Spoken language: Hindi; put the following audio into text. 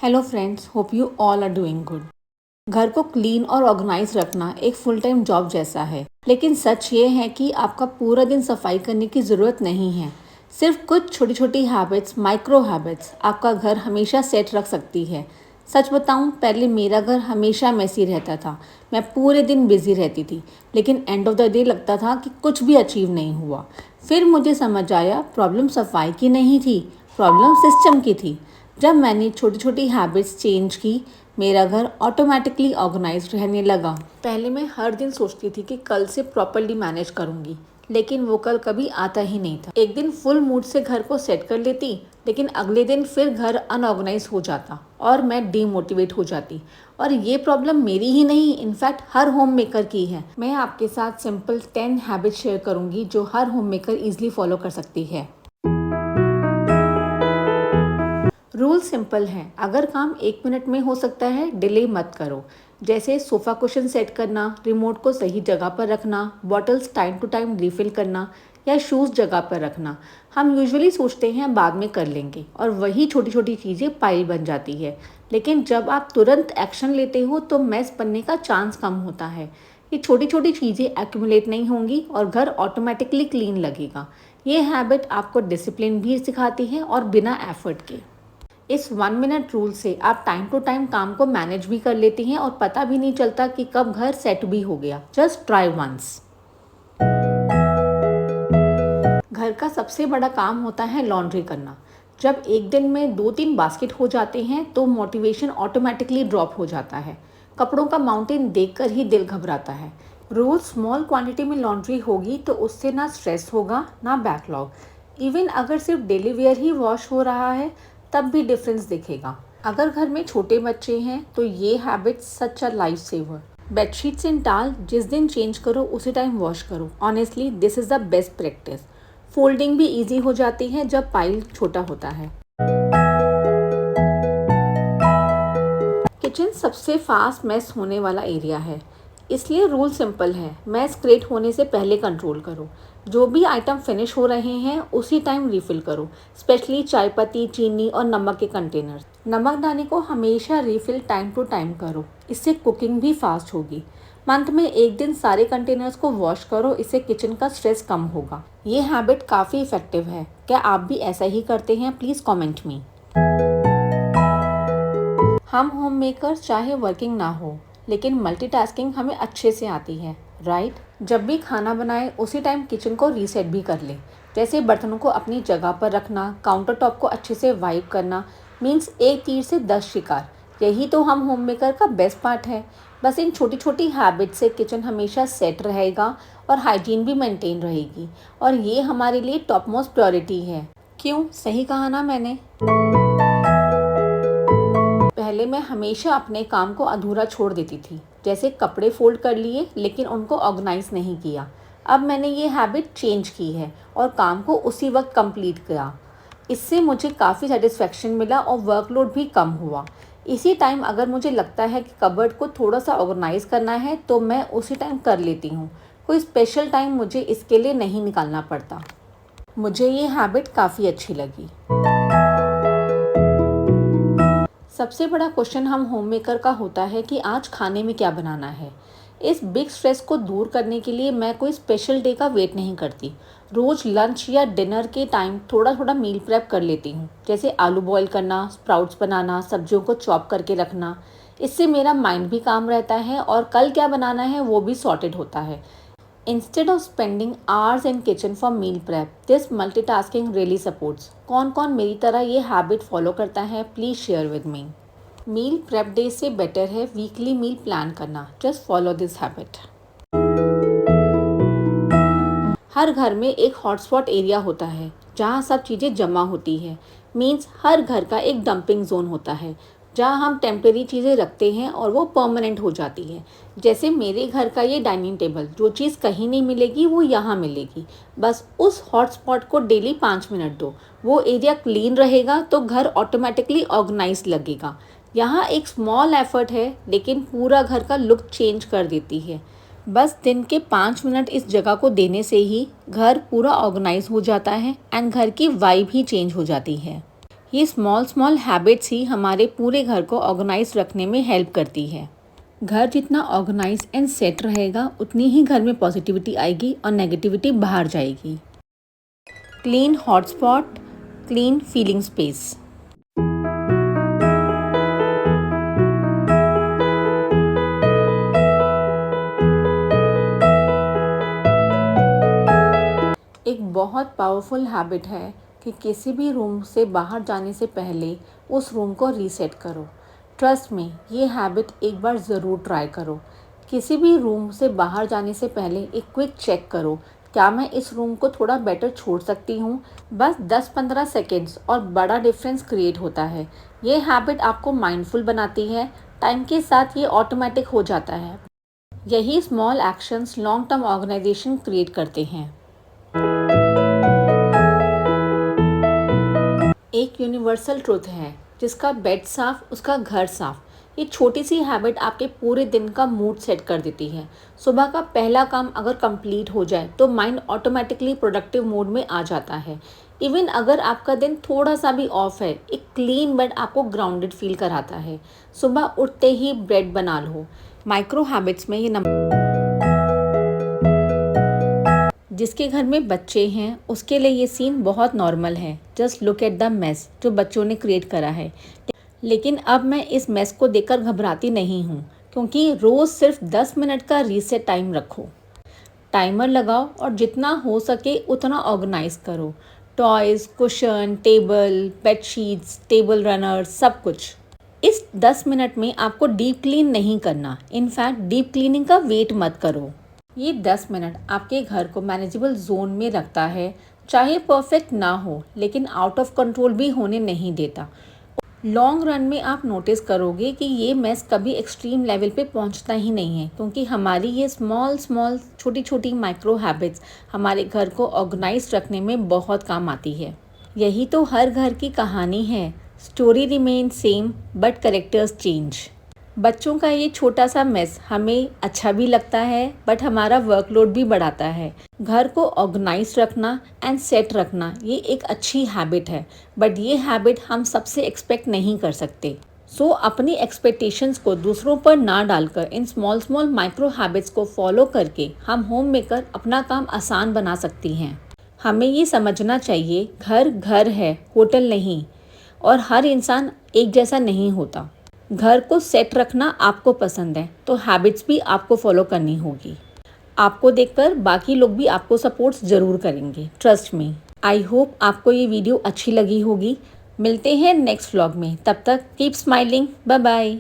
Hello friends, hope you all are doing good. घर को क्लीन और ऑर्गेनाइज रखना एक फुल टाइम जॉब जैसा है, लेकिन सच ये है कि आपका पूरा दिन सफाई करने की ज़रूरत नहीं है। सिर्फ कुछ छोटी छोटी हैबिट्स, माइक्रो हैबिट्स आपका घर हमेशा सेट रख सकती है। सच बताऊं, पहले मेरा घर हमेशा मैसी रहता था। मैं पूरे दिन बिजी रहती थी, लेकिन एंड ऑफ द डे लगता था कि कुछ भी अचीव नहीं हुआ। फिर मुझे समझ आया, प्रॉब्लम सफाई की नहीं थी, प्रॉब्लम सिस्टम की थी। जब मैंने छोटी छोटी हैबिट्स चेंज की, मेरा घर ऑटोमेटिकली ऑर्गेनाइज्ड रहने लगा। पहले मैं हर दिन सोचती थी कि कल से प्रॉपर्ली मैनेज करूंगी, लेकिन वो कल कभी आता ही नहीं था। एक दिन फुल मूड से घर को सेट कर लेती, लेकिन अगले दिन फिर घर अनऑर्गेनाइज हो जाता और मैं डीमोटिवेट हो जाती। और ये प्रॉब्लम मेरी ही नहीं, इनफैक्ट हर होम मेकर की है। मैं आपके साथ सिंपल 10 हैबिट शेयर करूंगी जो हर होम मेकर ईजिली फॉलो कर सकती है। रूल सिंपल है, अगर काम 1 मिनट में हो सकता है, डिले मत करो। जैसे सोफ़ा कुशन सेट करना, रिमोट को सही जगह पर रखना, bottles time to time refill करना या शूज़ जगह पर रखना। हम यूजुअली सोचते हैं बाद में कर लेंगे, और वही छोटी छोटी चीज़ें पाइल बन जाती है। लेकिन जब आप तुरंत एक्शन लेते हो तो मैस बनने का चांस कम होता है। ये छोटी छोटी चीज़ें एक्यूमुलेट नहीं होंगी और घर ऑटोमेटिकली क्लीन लगेगा। ये हैबिट आपको डिसिप्लिन भी सिखाती है, और बिना एफर्ट के। इस 1 मिनट रूल से आप टाइम टू टाइम काम को मैनेज भी कर लेती हैं और पता भी नहीं चलता कि कब घर सेट भी हो गया। Just try once. घर का सबसे बड़ा काम होता है लॉन्ड्री करना। जब एक दिन में 2-3 बास्केट हो जाते हैं तो मोटिवेशन ऑटोमेटिकली ड्रॉप हो जाता है। कपड़ों का माउंटेन देखकर ही दिल घबराता है। रोज स्मॉल क्वांटिटी में लॉन्ड्री होगी तो उससे ना स्ट्रेस होगा, ना बैकलॉग। इवन अगर सिर्फ डेली वेयर ही वॉश हो रहा है, तब भी डिफरेंस दिखेगा। अगर घर में छोटे बच्चे हैं तो ये habit such a life saver. Bedsheets and towel जिस दिन चेंज करो उसी टाइम वॉश करो। Honestly this is the best practice. Folding भी इजी हो जाती है जब पाइल छोटा होता है। किचन सबसे फास्ट मेस होने वाला एरिया है, इसलिए रूल सिंपल है, मेस क्रिएट होने से पहले कंट्रोल करो। जो भी आइटम फिनिश हो रहे हैं उसी टाइम रिफिल करो, स्पेशली चाय पत्ती, चीनी और नमक के कंटेनर्स। नमक दाने को हमेशा रिफिल टाइम टू टाइम करो, इससे कुकिंग भी फास्ट होगी। मंथ में एक दिन सारे कंटेनर्स को वॉश करो, इससे किचन का स्ट्रेस कम होगा। ये हैबिट काफ़ी इफेक्टिव है। क्या आप भी ऐसा ही करते हैं? प्लीज़ कॉमेंट मी। हम होम मेकर चाहे वर्किंग ना हो, लेकिन मल्टीटास्किंग हमें अच्छे से आती है, राइट? जब भी खाना बनाए उसी टाइम किचन को रीसेट भी कर ले। जैसे बर्तनों को अपनी जगह पर रखना, काउंटर टॉप को अच्छे से वाइप करना। मीन्स एक तीर से 10 शिकार। यही तो हम होम मेकर का बेस्ट पार्ट है। बस इन छोटी छोटी हैबिट से किचन हमेशा सेट रहेगा और हाइजीन भी मेंटेन रहेगी, और ये हमारे लिए टॉप मोस्ट प्रायोरिटी है। क्यों? सही कहा ना मैंने? पहले मैं हमेशा अपने काम को अधूरा छोड़ देती थी, जैसे कपड़े फोल्ड कर लिए लेकिन उनको ऑर्गेनाइज नहीं किया। अब मैंने ये हैबिट चेंज की है और काम को उसी वक्त कंप्लीट किया। इससे मुझे काफ़ी सेटिस्फेक्शन मिला और वर्कलोड भी कम हुआ। इसी टाइम अगर मुझे लगता है कि कबर्ड को थोड़ा सा ऑर्गेनाइज करना है तो मैं उसी टाइम कर लेती हूँ। कोई स्पेशल टाइम मुझे इसके लिए नहीं निकालना पड़ता। मुझे ये हैबिट काफ़ी अच्छी लगी। सबसे बड़ा क्वेश्चन हम होम मेकर का होता है कि आज खाने में क्या बनाना है। इस बिग स्ट्रेस को दूर करने के लिए मैं कोई स्पेशल डे का वेट नहीं करती। रोज़ लंच या डिनर के टाइम थोड़ा थोड़ा मील प्रेप कर लेती हूँ, जैसे आलू बॉईल करना, स्प्राउट्स बनाना, सब्जियों को चॉप करके रखना। इससे मेरा माइंड भी काम रहता है और कल क्या बनाना है वो भी सॉर्टेड होता है। Instead of spending hours in kitchen for meal prep, this multitasking really supports. कौन कौन मेरी तरह ये हैबिट फॉलो करता है? Please share with me. Meal prep day से बेटर है वीकली मील प्लान करना। Just follow this habit. हर घर में एक हॉटस्पॉट एरिया होता है जहाँ सब चीज़ें जमा होती है। मीन्स हर घर का एक डंपिंग जोन होता है जहाँ हम टेम्परेरी चीज़ें रखते हैं और वो परमानेंट हो जाती है। जैसे मेरे घर का ये डाइनिंग टेबल, जो चीज़ कहीं नहीं मिलेगी वो यहाँ मिलेगी। बस उस हॉटस्पॉट को डेली 5 मिनट दो, वो एरिया क्लीन रहेगा तो घर ऑटोमेटिकली ऑर्गेनाइज लगेगा। यहाँ एक स्मॉल एफर्ट है लेकिन पूरा घर का लुक चेंज कर देती है। बस दिन के 5 मिनट इस जगह को देने से ही घर पूरा ऑर्गेनाइज हो जाता है एंड घर की वाइब ही चेंज हो जाती है। ये स्मॉल स्मॉल हैबिट्स ही हमारे पूरे घर को ऑर्गेनाइज रखने में हेल्प करती है। घर जितना ऑर्गेनाइज एंड सेट रहेगा उतनी ही घर में पॉजिटिविटी आएगी और नेगेटिविटी बाहर जाएगी। Clean hotspot, clean feeling space. एक बहुत पावरफुल हैबिट है कि किसी भी रूम से बाहर जाने से पहले उस रूम को रीसेट करो। ट्रस्ट में ये हैबिट एक बार ज़रूर ट्राई करो। किसी भी रूम से बाहर जाने से पहले एक क्विक चेक करो, क्या मैं इस रूम को थोड़ा बेटर छोड़ सकती हूँ। बस 10-15 सेकेंड्स और बड़ा डिफरेंस क्रिएट होता है। ये हैबिट आपको माइंडफुल बनाती है। टाइम के साथ ये ऑटोमेटिक हो जाता है। यही small actions long term organisation create करते हैं। एक यूनिवर्सल ट्रुथ है, जिसका बेड साफ उसका घर साफ। ये छोटी सी हैबिट आपके पूरे दिन का मूड सेट कर देती है। सुबह का पहला काम अगर कंप्लीट हो जाए तो माइंड ऑटोमेटिकली प्रोडक्टिव मोड में आ जाता है। इवन अगर आपका दिन थोड़ा सा भी ऑफ है, एक क्लीन बेड आपको ग्राउंडेड फील कराता है। सुबह उठते ही ब्रेड बना लो। माइक्रो हैबिट्स में ये नंबर जिसके घर में बच्चे हैं उसके लिए ये सीन बहुत नॉर्मल है। Just look at the mess जो बच्चों ने क्रिएट करा है। लेकिन अब मैं इस मेस को देखकर घबराती नहीं हूँ, क्योंकि रोज़ सिर्फ 10 मिनट का रीसेट टाइम रखो। टाइमर लगाओ और जितना हो सके उतना ऑर्गेनाइज करो। Toys, cushion, table, bedsheets, table runner, सब कुछ। इस 10 मिनट में आपको डीप क्लीन नहीं करना। इनफैक्ट डीप क्लीनिंग का वेट मत करो। ये 10 मिनट आपके घर को मैनेजेबल जोन में रखता है। चाहे परफेक्ट ना हो, लेकिन आउट ऑफ कंट्रोल भी होने नहीं देता। लॉन्ग रन में आप नोटिस करोगे कि ये मेस कभी एक्सट्रीम लेवल पे पहुंचता ही नहीं है, क्योंकि हमारी ये स्मॉल स्मॉल छोटी छोटी माइक्रो हैबिट्स हमारे घर को ऑर्गेनाइज रखने में बहुत काम आती है। यही तो हर घर की कहानी है। Story remain same but characters change. बच्चों का ये छोटा सा मेस हमें अच्छा भी लगता है, बट हमारा वर्कलोड भी बढ़ाता है। घर को ऑर्गेनाइज रखना एंड सेट रखना ये एक अच्छी हैबिट है, बट ये हैबिट हम सबसे एक्सपेक्ट नहीं कर सकते। सो अपनी एक्सपेक्टेशंस को दूसरों पर ना डालकर in small small micro habits को फॉलो करके हम होम मेकर अपना काम आसान बना सकती हैं। हमें ये समझना चाहिए, घर घर है, होटल नहीं, और हर इंसान एक जैसा नहीं होता। घर को सेट रखना आपको पसंद है तो हैबिट्स भी आपको फॉलो करनी होगी। आपको देखकर बाकी लोग भी आपको सपोर्ट ज़रूर करेंगे, ट्रस्ट मी। आई होप आपको ये वीडियो अच्छी लगी होगी। मिलते हैं नेक्स्ट व्लॉग में। तब तक कीप स्माइलिंग। Bye bye.